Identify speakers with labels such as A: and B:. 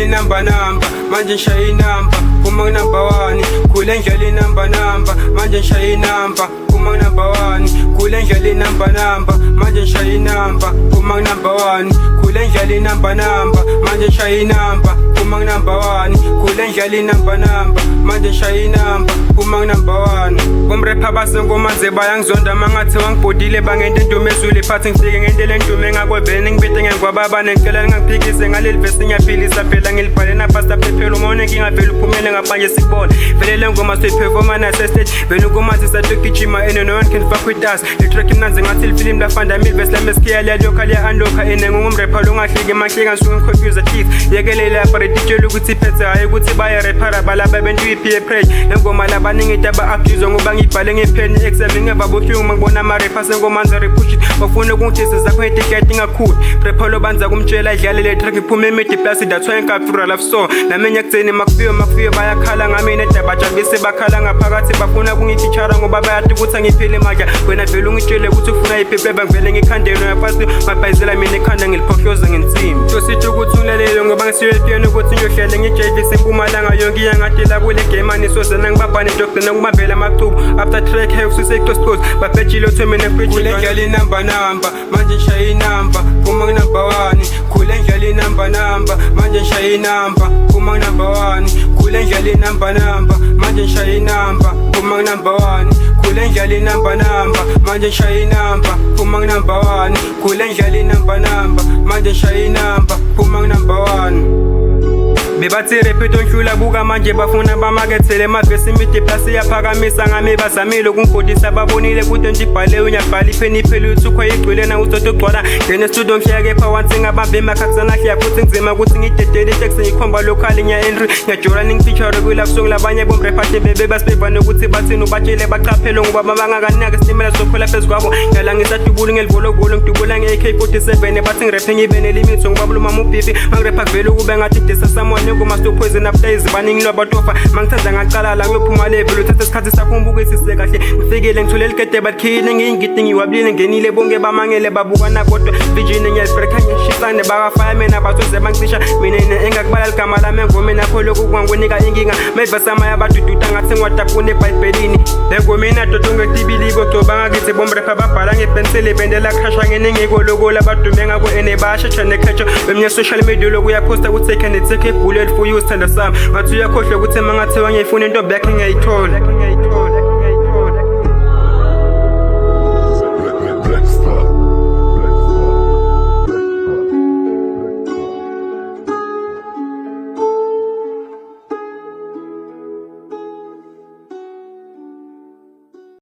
A: ndlela inamba manje ngishaye inamba phuma number 1 kule ndlela inamba manje ngishaye inamba phuma number 1 kule ndlela inamba manje ngishaye inamba phuma number 1 kule ndlela inamba manje ngishaye inamba phuma number 1 kule ndlela inamba manje ngishaye inamba phuma number 1 bomrapper basengomanze bayangizonda mangathi wangibhodile bangento entomezule phathi ngifike ngendlela entume ngakwevene ngibethe ngengwababa nenkela ngingaphikise ngaleli verse ngiyaphilisa phela ngilibhale napasta phephela umone ngingavela uphumele ngapanje sikubona velele ngoma siyiperforma na stage vele ukumathi satokijima and no one can fuck with us the track imnanze ngathi ilfilm la fanda mil verse la meskiya la local ya unlocker ene ngumrapper longahlike mahlika ngisuke ngiconfuse teeth yekelele apha reditshela ukuthi phethe hayi ukuthi baya rapper balaba bentu ipeer pressure ngoma labaningi daba accuse ngoba ngibhale ngepen exam ngeva bohlungu ngibona ama rapper sengomanze repush it bafuna ukungithisa zakho etiketi ngakhulu rapper lo banza kumtshela idlale le track iphume mid plus that's why ngikafura love song namenye kutseni makufiyo bayakhala ngami nedaba jabise bakhala ngaphakathi bafuna kungifeature ngoba bayathi ukuthi ngiphile manje wena vele ungitshele ukuthi ufuna iphephe bangivele ngikhandeno yafasi mabhayizela mina ekhanda ngiliphokhoza ngensimbi so sithi ukuthi ulalele ngoba ngisiyepiyano ukuthi ngiyohlele ngijayile sempumalanga yonke iyangathi la kule game anisozena ngibabhane dokugcina kubambela amacubu after track have susectors close babhejile uthemene bridge kule ndlela inamba manje ngishaye inamba phuma number 1 kule ndlela inamba manje ngishaye inamba phuma number 1 kule ndlela inamba manje ngishaye inamba phuma number 1 kule ndlela inamba manje ngishaye inamba phuma number 1 kule ndlela inamba manje ngishaye inamba phuma number 1 bebathi repeat onhlula buka manje bafuna bamakethele mavesi midi plus yaphakamisa ngami bazamile ukungibhodisa babonile ukuthi ngibhale unyabhala ipheni iphela uthukho igcwele na uzoto gcwala ngene studio mhleke pha once ngabambe emakhaksana hliya futhi ngizima ukuthi ngidedele text ngikhomba local nya Henry ngiyajola ngifeature kwi love song labanye bomrapper bebe basibevana ukuthi bathini ubatshele bachaphelo ngoba bangakanaka stimela sokhwela phezukwabo ngala ngisadubula ngelivolo ngidubula nge AK47 bathi ngiraphe ngibene limit ngoba lumama ubibi mangrapper vele kube ngathi desa someone ngoma sto poison after izibaningi lwabatofa mangithatha ngaqala la ngiyophuma level uthatha isikhathi sakho umbuke sise kahle ngifikele ngithole likede bakhile ngingidi ngiwabile ngenile bonke bamangele babukana kodwa virgin ngiyabreaka ngishisane baka fireman abazoze bangisisha mina engakubala ligama lami ngome nakho lokhu kwangonika inkinga mevasa maya badududa ngathi ngwadapune eBhayibhelini lengomina dodonge tibili kodwa ngakithi bomrapper babhala ngepenseli bendela khasha ngenengiko lokola badume ngako ene bashesha nekhecho bemnya social media lokuya posta ukuthi can take a bullet for you stand asam ngathi uyakhohle ukuthi mangathiwa ngiyifuna into back ngiyayithola